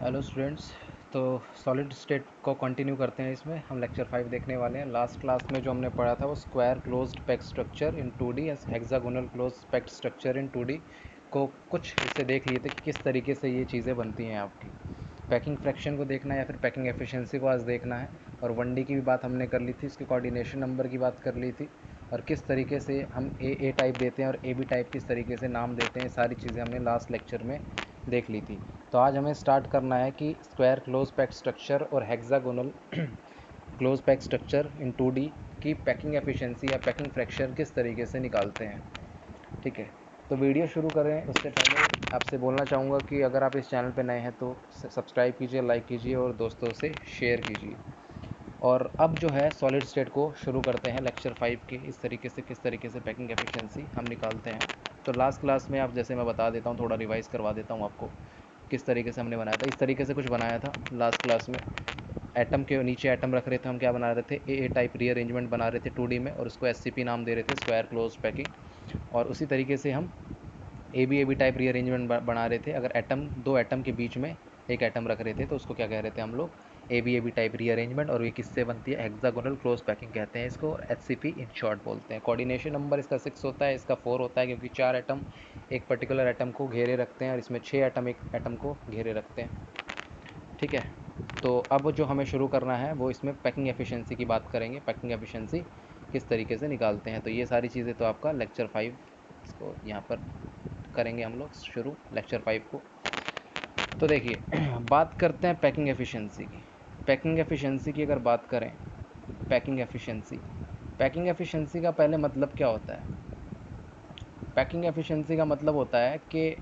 Hello students. तो solid state को continue करते हैं। इसमें हम लेक्चर 5 देखने वाले हैं। लास्ट क्लास में जो हमने पढ़ा था वो square closed packed structure in 2D या hexagonal closed packed structure in 2D को कुछ इससे देख लिए थे कि किस तरीके से ये चीज़ें बनती हैं आपकी। पैकिंग फ्रैक्शन को देखना है या फिर पैकिंग एफिशिएंसी को आज देखना है। और 1D की भी बात हमने कर ली थी, इसके कोऑर्डिनेशन नंबर की बात कर ली थी, और किस तरीके से हम ए टाइप देते हैं और ए बी टाइप किस तरीके से नाम देते हैं, सारी चीज़ें हमने लास्ट लेक्चर में देख ली थी। तो आज हमें स्टार्ट करना है कि स्क्वायर क्लोज पैक स्ट्रक्चर और hexagonal close pack structure in 2D की पैकिंग एफिशिएंसी या पैकिंग फ्रैक्शन किस तरीके से निकालते हैं। ठीक है, तो वीडियो शुरू करें उससे पहले आपसे बोलना चाहूँगा कि अगर आप इस चैनल पर नए हैं तो सब्सक्राइब कीजिए, लाइक कीजिए और दोस्तों से शेयर कीजिए। और अब जो है सॉलिड स्टेट को शुरू करते हैं लेक्चर 5 के, इस तरीके से किस तरीके से पैकिंग एफिशिएंसी हम निकालते हैं। तो लास्ट क्लास में आप जैसे मैं बता देता हूँ, थोड़ा रिवाइज करवा देता हूँ आपको किस तरीके से हमने बनाया था। इस तरीके से कुछ बनाया था लास्ट क्लास में। एटम के नीचे एटम रख रहे थे, हम क्या बना रहे थे, ए टाइप रीअरेंजमेंट बना रहे थे 2D में, और उसको SCP नाम दे रहे थे, स्क्वायर क्लोज पैकिंग। और उसी तरीके से हम ए बी टाइप रीअरेंजमेंट बना रहे थे। अगर एटम, दो एटम के बीच में एक एटम रख रहे थे तो उसको क्या कह रहे थे हम लोग, ए बी टाइप रीअरेंजमेंट। और ये किससे बनती है, हेक्सागोनल क्लोज पैकिंग कहते हैं इसको, HCP इन शॉर्ट बोलते हैं। कोऑर्डिनेशन नंबर इसका 6 होता है, इसका 4 होता है, क्योंकि 4 एटम एक पर्टिकुलर एटम को घेरे रखते हैं और इसमें 6 एटम एक एटम को घेरे रखते हैं। ठीक है, तो अब जो हमें शुरू करना है वो इसमें पैकिंग एफिशिएंसी की बात करेंगे। पैकिंग एफिशिएंसी किस तरीके से निकालते हैं, तो ये सारी चीज़ें तो आपका लेक्चर 5 इसको यहाँ पर करेंगे हम लोग शुरू लेक्चर 5 को। तो देखिए बात करते हैं पैकिंग एफिशिएंसी की। पैकिंग एफिशिएंसी की अगर बात करें, पैकिंग एफिशिएंसी का पहले मतलब क्या होता है। पैकिंग एफिशिएंसी का मतलब होता है कि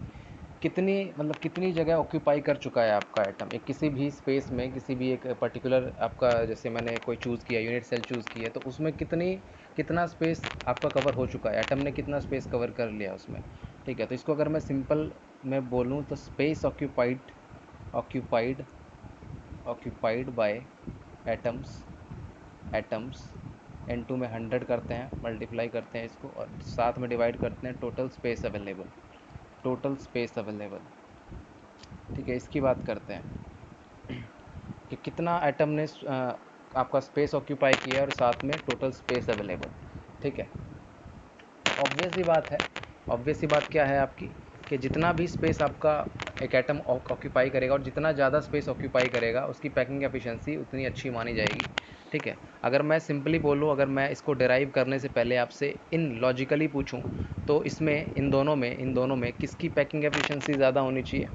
कितनी जगह ऑक्यूपाई कर चुका है आपका एटम एक किसी भी स्पेस में, किसी भी एक पर्टिकुलर आपका, जैसे मैंने कोई चूज़ किया, यूनिट सेल चूज़ किया, तो उसमें कितना स्पेस आपका कवर हो चुका है, एटम ने कितना स्पेस कवर कर लिया उसमें। ठीक है, तो इसको अगर मैं सिंपल में बोलूँ तो space occupied occupied by atoms atoms N2 में 100 करते हैं, मल्टीप्लाई करते हैं इसको और साथ में डिवाइड करते हैं टोटल स्पेस अवेलेबल। ठीक है, इसकी बात करते हैं कि कितना एटम ने आपका स्पेस ऑक्यूपाई किया और साथ में टोटल स्पेस अवेलेबल। ठीक है, ऑब्वियस सी बात क्या है आपकी, कि जितना भी स्पेस आपका एक एटम ऑक्यूपाई करेगा और जितना ज़्यादा स्पेस ऑक्यूपाई करेगा उसकी पैकिंग एफिशिएंसी उतनी अच्छी मानी जाएगी। ठीक है, अगर मैं सिंपली बोलूँ, अगर मैं इसको डिराइव करने से पहले आपसे इन लॉजिकली पूछूं, तो इसमें इन दोनों में किसकी पैकिंग एफिशिएंसी ज़्यादा होनी चाहिए।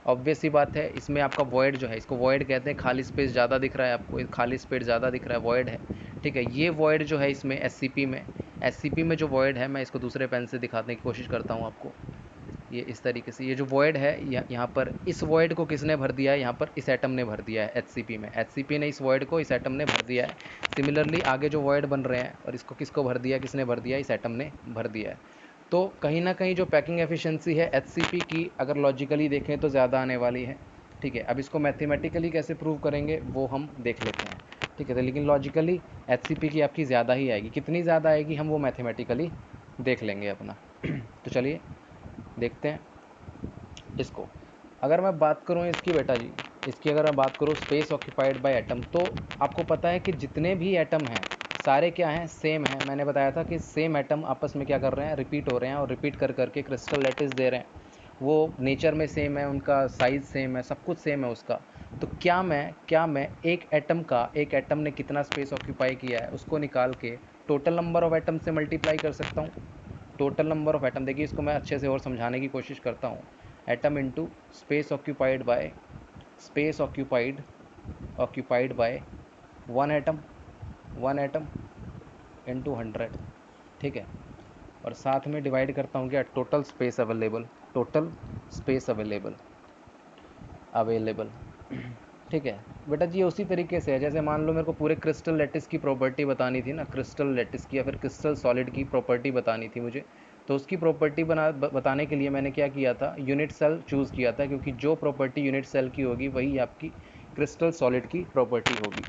ऑब्वियस सी बात है, इसमें आपका वॉइड जो है, इसको वॉइड कहते हैं, खाली स्पेस ज़्यादा दिख रहा है आपको, खाली स्पेस ज़्यादा दिख रहा है, वॉइड है। ठीक है, ये वॉइड जो है इसमें SCP में जो वॉइड है, मैं इसको दूसरे पेन से दिखाने की कोशिश करता हूँ आपको। ये इस तरीके से, ये जो वॉइड है यहाँ पर, इस वॉइड को किसने भर दिया है, यहाँ पर इस एटम ने भर दिया है। HCP ने इस वॉइड को इस एटम ने भर दिया है। सिमिलरली आगे जो वॉइड बन रहे हैं, और इसको किसको भर दिया, किसने भर दिया, इस एटम ने भर दिया है। तो कहीं ना कहीं जो पैकिंग एफिशिएंसी है HCP की, अगर लॉजिकली देखें तो ज़्यादा आने वाली है। ठीक है, अब इसको मैथमेटिकली कैसे प्रूव करेंगे वो हम देख लेते हैं। ठीक है, तो लेकिन लॉजिकली HCP की आपकी ज़्यादा ही आएगी, कितनी ज़्यादा आएगी हम वो मैथमेटिकली देख लेंगे अपना। तो चलिए देखते हैं इसको। अगर मैं बात करूँ इसकी, बेटा जी, इसकी अगर मैं बात करूँ स्पेस ऑक्यूपाइड बाय एटम, तो आपको पता है कि जितने भी एटम हैं सारे क्या हैं, सेम हैं। मैंने बताया था कि सेम एटम आपस में क्या कर रहे हैं, रिपीट हो रहे हैं, और रिपीट कर करके क्रिस्टल लैटिस दे रहे हैं। वो नेचर में सेम है, उनका साइज़ सेम है, सब कुछ सेम है उसका। तो क्या मैं एक एटम ने कितना स्पेस ऑक्यूपाई किया है उसको निकाल के टोटल नंबर ऑफ एटम से मल्टीप्लाई कर सकता हूँ। टोटल नंबर ऑफ एटम, देखिए इसको मैं अच्छे से और समझाने की कोशिश करता हूँ। Atom into space occupied by one atom into 100। ठीक है, और साथ में डिवाइड करता हूँ क्या, टोटल स्पेस अवेलेबल। ठीक है बेटा जी, उसी तरीके से है जैसे मान लो मेरे को पूरे क्रिस्टल लैटिस की प्रॉपर्टी बतानी थी ना, क्रिस्टल लैटिस की या फिर क्रिस्टल सॉलिड की प्रॉपर्टी बतानी थी मुझे। तो उसकी प्रॉपर्टी बताने के लिए मैंने क्या किया था, यूनिट सेल चूज़ किया था, क्योंकि जो प्रॉपर्टी यूनिट सेल की होगी वही आपकी क्रिस्टल सॉलिड की प्रॉपर्टी होगी।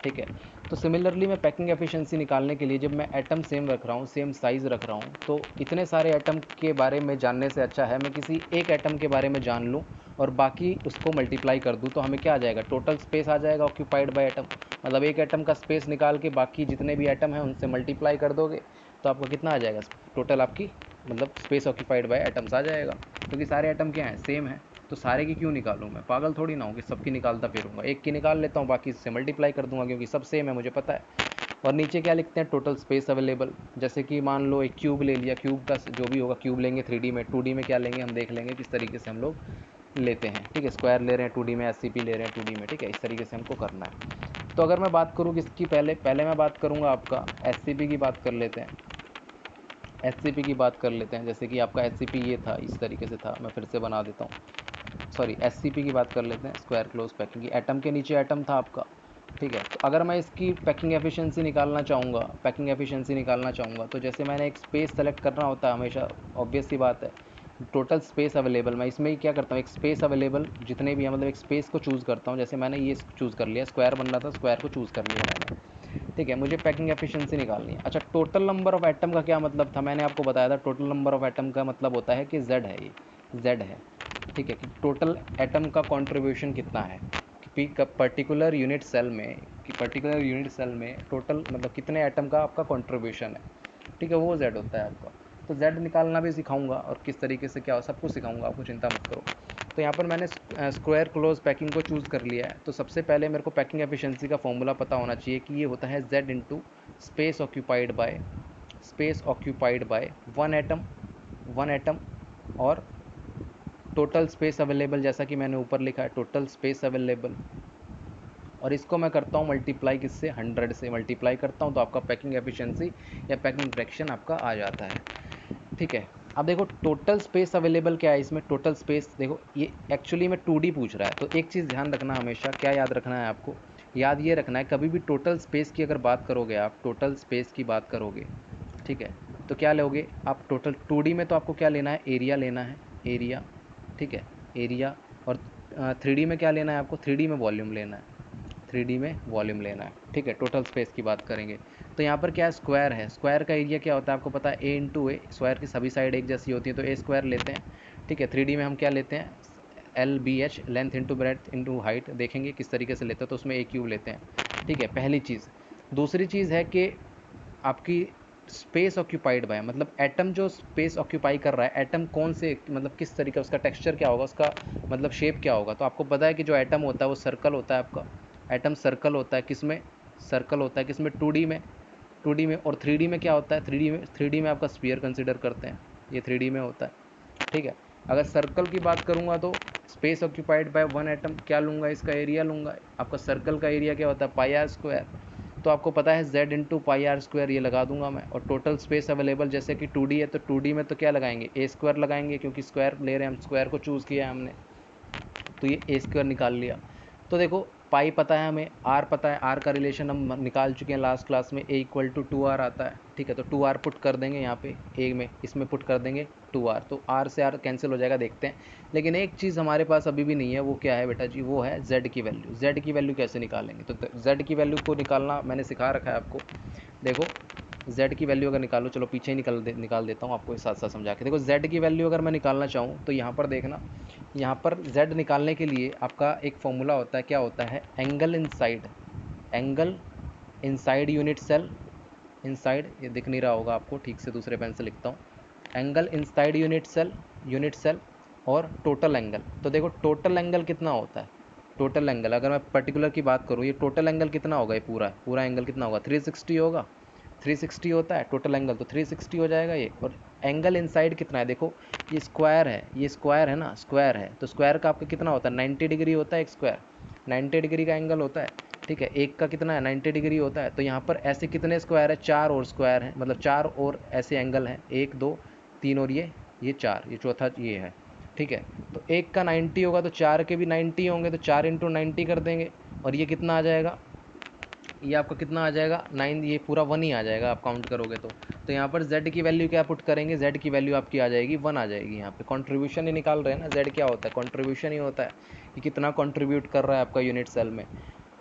ठीक है, तो सिमिलरली मैं पैकिंग एफिशिएंसी निकालने के लिए, जब मैं एटम सेम रख रहा हूँ, सेम साइज़ रख रहा हूँ, तो इतने सारे एटम के बारे में जानने से अच्छा है मैं किसी एक एटम के बारे में जान लूँ और बाकी उसको मल्टीप्लाई कर दूँ तो हमें क्या आ जाएगा, टोटल स्पेस आ जाएगा ऑक्यूपाइड बाय एटम। मतलब एक एटम का स्पेस निकाल के बाकी जितने भी एटम हैं उनसे मल्टीप्लाई कर दोगे तो आपको कितना आ जाएगा, टोटल आपकी मतलब स्पेस ऑक्यूपाइड बाय एटम्स आ जाएगा। क्योंकि सारे एटम क्या हैं, सेम है, तो सारे की क्यों निकालूँ, मैं पागल थोड़ी ना हूँ कि सबकी निकालता फिरूंगा, एक की निकाल लेता हूँ, बाकी इससे मल्टीप्लाई कर दूंगा क्योंकि सब सेम है, मुझे पता है। और नीचे क्या लिखते हैं, टोटल स्पेस अवेलेबल। जैसे कि मान लो एक क्यूब ले लिया, क्यूब का जो भी होगा क्यूब लेंगे 3D में, 2D में क्या लेंगे हम देख लेंगे किस तरीके से हम लोग लेते हैं, ठीक है। स्क्वायर ले रहे हैं 2D में, SCP ले रहे हैं 2D में, ठीक है। इस तरीके से हमको करना है। तो अगर मैं बात करूँ किसकी, पहले मैं बात करूँगा आपका SCP की बात कर लेते हैं। SCP की बात कर लेते हैं। जैसे कि आपका SCP ये था, इस तरीके से था, मैं फिर से बना देता हूँ, सॉरी SCP की बात कर लेते हैं, स्क्वायर क्लोज पैकिंग की। एटम के नीचे एटम था आपका, ठीक है। तो अगर मैं इसकी पैकिंग एफिशिएंसी निकालना चाहूँगा, तो जैसे मैंने एक स्पेस सेलेक्ट करना होता है हमेशा, ऑब्वियस सी बात है, टोटल स्पेस अवेलेबल। मैं इसमें ही क्या करता हूँ, एक स्पेस अवेलेबल जितने भी हैं, मतलब एक स्पेस को चूज़ करता हूँ। जैसे मैंने ये चूज़ कर लिया, स्क्वायर बन रहा था, स्क्वायर को चूज़ कर लिया मैंने, ठीक है। मुझे पैकिंग एफिशिएंसी निकालनी है। अच्छा, टोटल नंबर ऑफ एटम का क्या मतलब था, मैंने आपको बताया था टोटल नंबर ऑफ एटम का मतलब होता है कि Z है, ये Z है, ठीक है। कि टोटल एटम का कंट्रीब्यूशन कितना है कि पर्टिकुलर यूनिट सेल में टोटल मतलब कितने एटम का आपका कंट्रीब्यूशन है, ठीक है, वो Z होता है आपका। तो Z निकालना भी सिखाऊंगा और किस तरीके से क्या हो सब कुछ सिखाऊंगा आपको, चिंता मत करो। तो यहाँ पर मैंने स्क्वायर क्लोज पैकिंग को चूज़ कर लिया है। तो सबसे पहले मेरे को पैकिंग एफिशिएंसी का फॉर्मूला पता होना चाहिए कि ये होता है Z into space occupied by one atom और टोटल स्पेस अवेलेबल, जैसा कि मैंने ऊपर लिखा है टोटल स्पेस अवेलेबल। और इसको मैं करता हूँ मल्टीप्लाई किससे, 100 से मल्टीप्लाई करता हूँ तो आपका पैकिंग एफिशिएंसी या पैकिंग फ्रैक्शन आपका आ जाता है, ठीक है। अब देखो टोटल स्पेस अवेलेबल क्या है इसमें, टोटल स्पेस देखो ये एक्चुअली में 2D पूछ रहा है। तो एक चीज़ ध्यान रखना, हमेशा क्या याद रखना है आपको, याद ये रखना है कभी भी टोटल स्पेस की अगर बात करोगे आप, टोटल स्पेस की बात करोगे, ठीक है, तो क्या लोगे आप टोटल 2D में, तो आपको क्या लेना है, एरिया लेना है, एरिया, ठीक है, एरिया। और 3D में क्या लेना है आपको, 3D में वॉल्यूम लेना है, 3D में वॉल्यूम लेना है, ठीक है। टोटल स्पेस की बात करेंगे तो यहाँ पर क्या है, स्क्वायर है, स्क्वायर का एरिया क्या होता है आपको पता है, A इंटू ए, स्क्वायर की सभी साइड एक जैसी होती है तो A स्क्वायर लेते हैं, ठीक है। 3D में हम क्या लेते हैं, LBH, length into breadth into height, देखेंगे किस तरीके से लेते हैं, तो उसमें A क्यूब लेते हैं, ठीक है, पहली चीज़। दूसरी चीज़ है कि आपकी स्पेस ऑक्यूपाइड बाय, मतलब एटम जो स्पेस ऑक्यूपाई कर रहा है, एटम कौन से मतलब किस तरीके, उसका टेक्सचर क्या होगा, उसका मतलब शेप क्या होगा। तो आपको पता है कि जो एटम होता है वो सर्कल होता है आपका, एटम सर्कल होता है, किस में, सर्कल होता है, किस में, 2D में। और 3D में क्या होता है, 3D में आपका स्फीयर कंसिडर करते हैं, ये 3D में होता है, ठीक है। अगर सर्कल की बात करूँगा तो space occupied by one atom क्या लूँगा, इसका एरिया लूँगा। आपका सर्कल का एरिया क्या होता है, पाई आर स्क्वायर। तो आपको पता है Z into pi R square, ये लगा दूंगा मैं। और टोटल स्पेस अवेलेबल जैसे कि 2D है तो 2D में तो क्या लगाएंगे, A स्क्वायर लगाएंगे, क्योंकि स्क्वायर ले रहे हैं हम, स्क्वायर को चूज़ किया है हमने, तो ये A स्क्वायर निकाल लिया। तो देखो पाई पता है हमें, आर पता है, आर का रिलेशन हम निकाल चुके हैं लास्ट क्लास में, A इक्वल टू 2R आता है, ठीक है। तो 2R पुट कर देंगे यहाँ पे A में, इसमें पुट कर देंगे 2R, तो R से R कैंसिल हो जाएगा, देखते हैं। लेकिन एक चीज़ हमारे पास अभी भी नहीं है, वो क्या है बेटा जी, वो है Z की वैल्यू। Z की वैल्यू कैसे निकालेंगे, तो Z की वैल्यू को निकालना मैंने सिखा रखा है आपको। देखो Z की वैल्यू अगर निकालो, चलो पीछे ही निकाल देता हूँ आपको साथ साथ समझा के। देखो Z की वैल्यू अगर मैं निकालना चाहूँ तो यहाँ पर देखना, यहाँ पर Z निकालने के लिए आपका एक फॉर्मूला होता है, क्या होता है, angle inside unit cell, inside, ये दिख नहीं रहा होगा आपको, ठीक से दूसरे पेन से लिखता हूँ, एंगल इनसाइड यूनिट सेल और टोटल एंगल। तो देखो टोटल एंगल कितना होता है, टोटल एंगल अगर मैं पर्टिकुलर की बात करूँ, ये टोटल एंगल कितना होगा, ये पूरा एंगल कितना होगा, 360 होगा, 360 होता है टोटल एंगल, तो 360 हो जाएगा ये। और एंगल इनसाइड कितना है, देखो ये स्क्वायर है ना, स्क्वायर है, तो स्क्वायर का आपका कितना होता है, 90 डिग्री होता है एक स्क्वायर, 90 डिग्री का एंगल होता है, ठीक है। एक का कितना है, 90 डिग्री होता है। तो यहाँ पर ऐसे कितने स्क्वायर है, 4 और स्क्वायर है, मतलब 4 और ऐसे एंगल हैं, 1 2 3 और ये 4, ये चौथा ये है, ठीक है। तो एक का 90 होगा तो 4 के भी 90 होंगे, तो 4 इंटू 90 कर देंगे, और ये कितना आ जाएगा, ये आपका कितना आ जाएगा 9, ये पूरा 1 ही आ जाएगा आप काउंट करोगे तो यहाँ पर Z की वैल्यू क्या पुट करेंगे, Z की वैल्यू आपकी आ जाएगी 1 आ जाएगी। यहाँ पे कंट्रीब्यूशन ही निकाल रहे हैं ना, Z क्या होता है, कंट्रीब्यूशन ही होता है कि कितना कंट्रीब्यूट कर रहा है आपका यूनिट सेल में।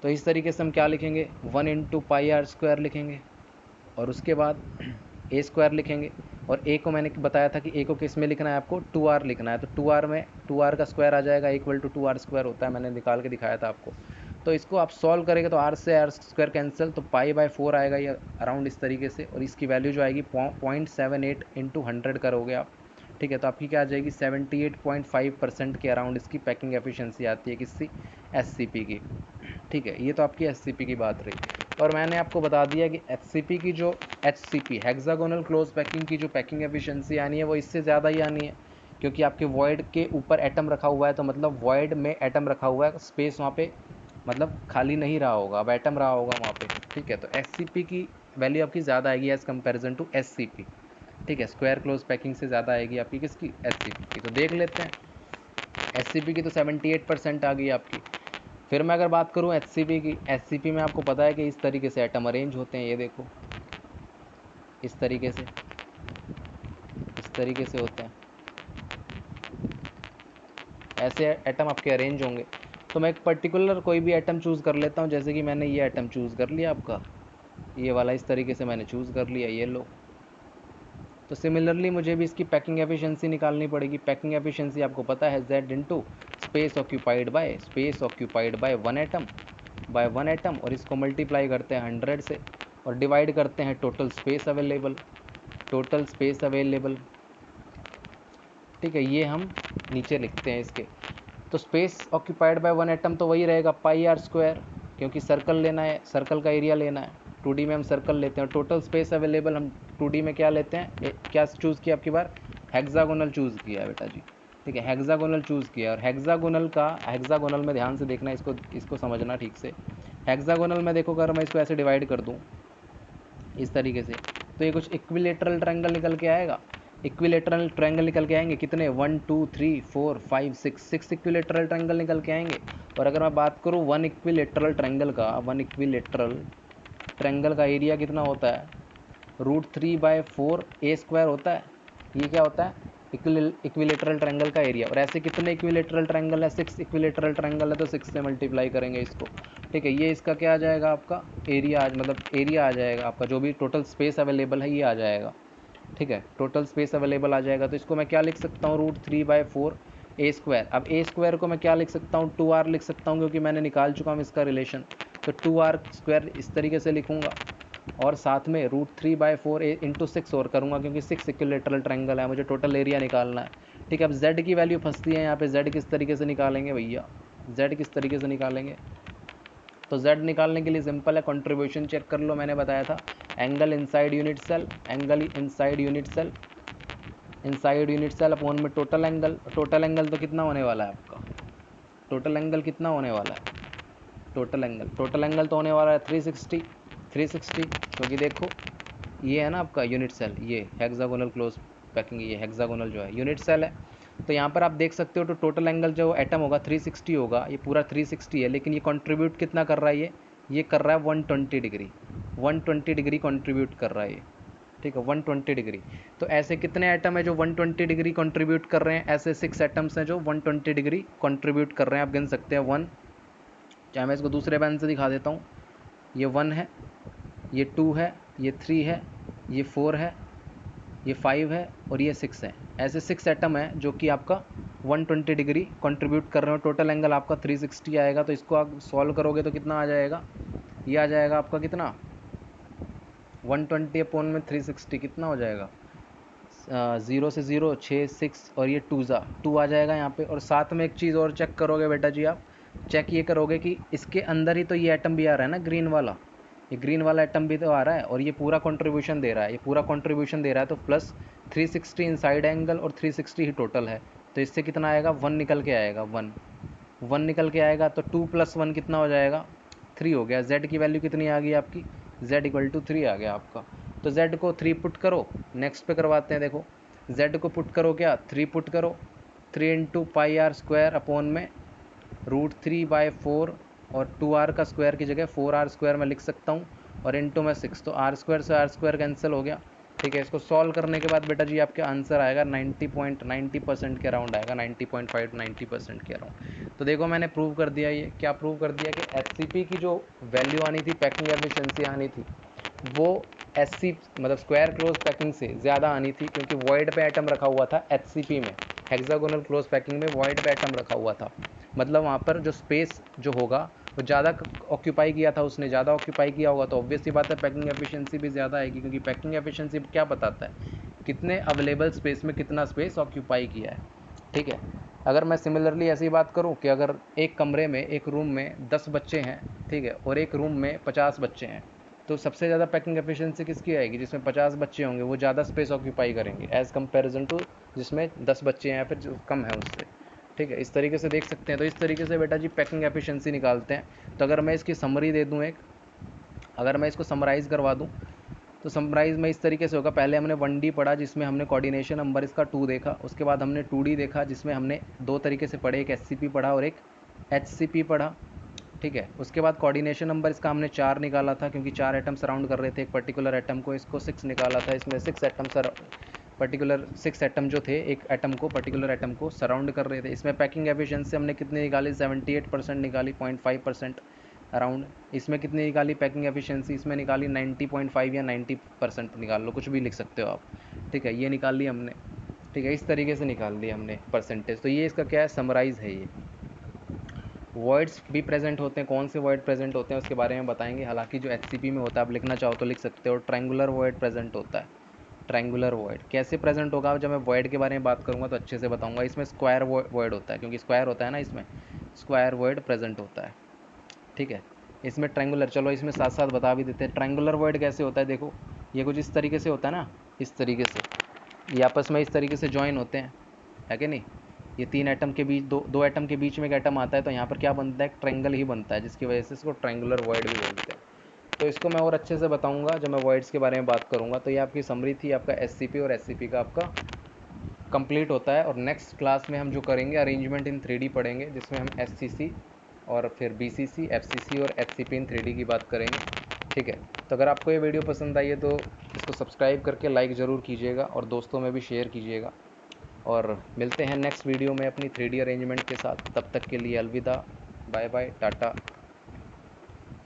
तो इस तरीके से हम क्या लिखेंगे, 1 इंटू पाई आर स्क्वायर लिखेंगे। और उसके बाद ए स्क्वायर लिखेंगे, और ए को मैंने बताया था कि ए को किस में लिखना है आपको, 2r लिखना है, तो 2r में 2r का स्क्वायर आ जाएगा इक्वल टू 2r स्क्वायर होता है, मैंने निकाल के दिखाया था आपको। तो इसको आप सॉल्व करेंगे तो r से r स्क्वायर कैंसिल, तो π/4 आएगा ये अराउंड इस तरीके से, और इसकी वैल्यू जो आएगी 0.78 इंटू 100 करोगे आप, ठीक है, तो आपकी क्या आ जाएगी 78.5% के अराउंड इसकी पैकिंग एफिशिएंसी आती है किसकी, SCP की, ठीक है। ये तो आपकी SCP की बात रही, और मैंने आपको बता दिया कि HCP की जो HCP हेक्सागोनल क्लोज पैकिंग की जो पैकिंग एफिशिएंसी आनी है वो इससे ज़्यादा ही आनी है, क्योंकि आपके वॉइड के ऊपर एटम रखा हुआ है, तो मतलब वॉइड में एटम रखा हुआ है, स्पेस वहाँ पे मतलब खाली नहीं रहा होगा, अब एटम रहा होगा वहाँ पे, ठीक है। तो SCP की वैल्यू आपकी ज़्यादा आएगी एज़ कंपेरिजन टू SCP, ठीक है, स्क्वायर क्लोज पैकिंग से ज़्यादा आएगी आपकी किसकी, SCP की। तो देख लेते हैं, SCP की तो 78% आ गई आपकी। फिर मैं अगर बात करूं HCP की, SCP में आपको पता है कि इस तरीके से एटम अरेंज होते हैं, ये देखो इस तरीके से होते हैं, ऐसे एटम आपके अरेंज होंगे। तो मैं एक पर्टिकुलर कोई भी एटम चूज़ कर लेता हूं, जैसे कि मैंने ये एटम चूज़ कर लिया आपका, ये वाला इस तरीके से मैंने चूज़ कर लिया, ये लो। तो सिमिलरली मुझे भी इसकी पैकिंग एफिशिएंसी निकालनी पड़ेगी। पैकिंग एफिशिएंसी आपको पता है Z into space occupied by one atom, और इसको मल्टीप्लाई करते हैं 100 से, और डिवाइड करते हैं टोटल स्पेस अवेलेबल, ठीक है। ये हम नीचे लिखते हैं इसके। तो space occupied by one atom तो वही रहेगा πr², क्योंकि सर्कल लेना है, सर्कल का एरिया लेना है, 2D में हम सर्कल लेते हैं। टोटल स्पेस अवेलेबल हम 2D में क्या लेते हैं, क्या चूज़ किया आपकी बार, हेक्सागोनल चूज़ किया है बेटा जी, ठीक है, हेक्सागोनल चूज़ किया। और हेक्सागोनल में ध्यान से देखना, इसको समझना ठीक से। हेक्सागोनल में देखो, अगर मैं इसको ऐसे डिवाइड कर दूँ इस तरीके से, तो ये कुछ इक्विलेटरल ट्रायंगल निकल के आएगा। इक्विलेटरल ट्रायंगल निकल के आएंगे कितने, 1 2 3 4 5 6 इक्विलेटरल ट्रायंगल निकल के आएंगे। और अगर मैं बात करूँ वन इक्विलेटरल ट्रायंगल का एरिया कितना होता है, √3/4a² होता है। ये क्या होता है, इक्विलेटरल ट्रायंगल का एरिया। और ऐसे कितने इक्विलेटरल ट्रायंगल है, 6 इक्विलेटरल ट्रायंगल है, तो 6 से मल्टीप्लाई करेंगे इसको, ठीक है। ये इसका क्या आ जाएगा आपका एरिया, मतलब एरिया आ जाएगा आपका, जो भी टोटल स्पेस अवेलेबल है ये आ जाएगा, ठीक है, टोटल स्पेस अवेलेबल आ जाएगा। तो इसको मैं क्या लिख सकता हूँ, √3/4a²। अब a² को मैं क्या लिख सकता हूँ, 2r लिख सकता हूँ, क्योंकि मैंने निकाल चुका हूँ इसका रिलेशन। तो 2r² इस तरीके से लिखूँगा, और साथ में √3/4 इंटू 6 और करूँगा, क्योंकि 6 इक्विलेटरल ट्रायंगल है, मुझे टोटल एरिया निकालना है, ठीक है। अब z की वैल्यू फंसती है यहाँ पे, z किस तरीके से निकालेंगे भैया, z किस तरीके से निकालेंगे। तो z निकालने के लिए सिंपल है, कंट्रीब्यूशन चेक कर लो, मैंने बताया था angle inside unit cell upon में टोटल एंगल तो कितना होने वाला है आपका, टोटल एंगल कितना होने वाला है, टोटल एंगल तो होने वाला है 360, क्योंकि देखो ये है ना आपका यूनिट सेल, ये हेक्सागोनल क्लोज पैकिंग, ये हेक्सागोनल जो है यूनिट सेल है। तो यहाँ पर आप देख सकते हो, तो टोटल एंगल जो एटम होगा 360 होगा, ये पूरा 360 है, लेकिन ये कंट्रीब्यूट कितना कर रहा है, ये कर रहा है 120 डिग्री, 120 डिग्री कंट्रीब्यूट कर रहा है ये, ठीक है, 120 डिग्री। तो ऐसे कितने एटम है जो 120 डिग्री कंट्रीब्यूट कर रहे हैं, ऐसे 6 एटम्स हैं जो 120 डिग्री कंट्रीब्यूट कर रहे हैं, आप गिन सकते हैं 1, चाहे मैं इसको दूसरे पेन से दिखा देता हूँ, ये 1 है, ये 2 है, ये 3 है, ये 4 है, ये 5 है, और ये 6 है। ऐसे 6 एटम है जो कि आपका 120 डिग्री कंट्रीब्यूट कर रहे हो, टोटल एंगल आपका 360 आएगा। तो इसको आप सॉल्व करोगे तो कितना आ जाएगा, ये आ जाएगा आपका कितना, 120 अपॉन में 360 कितना हो जाएगा, 0 से 0 6 6, और ये 2 आ जाएगा यहाँ पे। और साथ में एक चीज़ और चेक करोगे बेटा जी, आप चेक ये करोगे कि इसके अंदर ही तो ये एटम भी आ रहा है ना, ग्रीन वाला एटम भी तो आ रहा है, और ये पूरा कंट्रीब्यूशन दे रहा है, तो प्लस 360 इनसाइड एंगल और 360 ही टोटल है। तो इससे कितना आएगा, 1 निकल के आएगा, 1 निकल के आएगा। तो 2 + 1 कितना हो जाएगा, 3 हो गया। z की वैल्यू कितनी आ गई आपकी, z = 3 आ गया आपका। तो z को 3 पुट करो, नेक्स्ट पे करवाते हैं, देखो z को पुट करो, क्या 3 पुट करो, 3 × πr² अपॉन में √3/4, और 2r का स्क्वायर की जगह 4r² मैं लिख सकता हूँ, और इंटू में 6, तो r² से r² कैंसिल हो गया, ठीक है। इसको सॉल्व करने के बाद बेटा जी आपका आंसर आएगा 90% के अराउंड आएगा, 90.5 90% के अराउंड। तो देखो मैंने प्रूव कर दिया, ये क्या प्रूव कर दिया कि HCP की जो वैल्यू आनी थी, पैकिंग एफिशिएंसी आनी थी, वो SC मतलब स्क्वायर क्लोज पैकिंग से ज़्यादा आनी थी, क्योंकि वॉइड पे एटम रखा हुआ था HCP में, हेक्सागोनल क्लोज पैकिंग में वॉइड पे एटम रखा हुआ था, मतलब वहाँ पर जो स्पेस जो होगा वो ज़्यादा ऑक्यूपाई किया था उसने, ज़्यादा ऑक्यूपाई किया होगा तो ऑब्वियस सी बात है पैकिंग एफिशिएंसी भी ज़्यादा आएगी, क्योंकि पैकिंग एफिशिएंसी क्या बताता है, कितने अवेलेबल स्पेस में कितना स्पेस ऑक्यूपाई किया है। ठीक है, अगर मैं सिमिलरली ऐसी बात करूं कि अगर एक कमरे में, एक रूम में 10 बच्चे हैं, ठीक है, और एक रूम में 50 बच्चे हैं, तो सबसे ज़्यादा पैकिंग एफिशिएंसी किसकी आएगी, जिसमें 50 बच्चे होंगे वो ज़्यादा स्पेस ऑक्यूपाई करेंगे एज़ कंपेरिजन टू जिसमें 10 बच्चे हैं या फिर जो कम है उससे। ठीक है, इस तरीके से देख सकते हैं। तो इस तरीके से बेटा जी पैकिंग एफिशिएंसी निकालते हैं। तो अगर मैं इसकी समरी दे दूँ एक, अगर मैं इसको समराइज़ करवा दूँ तो समराइज़ में इस तरीके से होगा, पहले हमने 1D पढ़ा जिसमें हमने कोऑर्डिनेशन नंबर इसका 2 देखा, उसके बाद हमने 2D देखा जिसमें हमने दो तरीके से पढ़े, एक SCP पढ़ा और एक HCP पढ़ा। ठीक है, उसके बाद कोऑर्डिनेशन नंबर इसका हमने 4 निकाला था, क्योंकि 4 एटम सराउंड कर रहे थे एक पर्टिकुलर एटम को, इसको 6 निकाला था, इसमें 6 एटम पर्टिकुलर 6 एटम जो थे एक एटम को, पर्टिकुलर एटम को सराउंड कर रहे थे। इसमें पैकिंग एफिशिएंसी हमने कितनी निकाली, 78% निकाली, 0.5% अराउंड। इसमें कितनी निकाली पैकिंग एफिशिएंसी, इसमें निकाली 90.5 या 90% निकाल लो, कुछ भी लिख सकते हो आप। ठीक है, ये निकाल ली हमने। ठीक है, इस तरीके से निकाल ली हमने परसेंटेज। तो ये इसका क्या है, समराइज़ है ये। वर्ड्स भी प्रेजेंट होते हैं, कौन से वर्ड प्रेजेंट होते हैं उसके बारे में बताएंगे। हालांकि जो HCP में होता है आप लिखना चाहो तो लिख सकते हो, ट्रायंगुलर वर्ड प्रेजेंट होता है। ट्रायंगुलर वर्ड कैसे प्रेजेंट होगा, जब मैं वर्ड के बारे में बात करूंगा तो अच्छे से बताऊंगा। इसमें स्क्वायर वर्ड होता है, क्योंकि स्क्वायर होता है ना, इसमें स्क्वायर वर्ड प्रेजेंट होता है। ठीक है, इसमें ट्रायंगुलर, चलो इसमें साथ साथ बता भी देते हैं ट्रायंगुलर वर्ड कैसे होता है। देखो ये कुछ इस तरीके से होता है ना, इस तरीके से ये आपस में इस तरीके से ज्वाइन होते हैं, है कि नहीं। ये 3 एटम के बीच, दो एटम के बीच में एक एटम आता है, तो यहाँ पर क्या बनता है, एक ट्रायंगल ही बनता है, जिसकी वजह से इसको ट्रायंगुलर वर्ड भी बोलते हैं। तो इसको मैं और अच्छे से बताऊंगा जब मैं वर्ड्स के बारे में बात करूंगा। तो ये आपकी समरी थी, आपका SCP और SCP का आपका कंप्लीट होता है। और नेक्स्ट क्लास में हम जो करेंगे अरेंजमेंट इन 3D पढ़ेंगे, जिसमें हम SCC और फिर BCC, FCC और HCP इन 3D की बात करेंगे। ठीक है, तो अगर आपको ये वीडियो पसंद आई है तो इसको सब्सक्राइब करके लाइक ज़रूर कीजिएगा और दोस्तों में भी शेयर कीजिएगा। और मिलते हैं नेक्स्ट वीडियो में अपनी 3D अरेंजमेंट के साथ। तब तक के लिए अलविदा, बाय बाय, टाटा।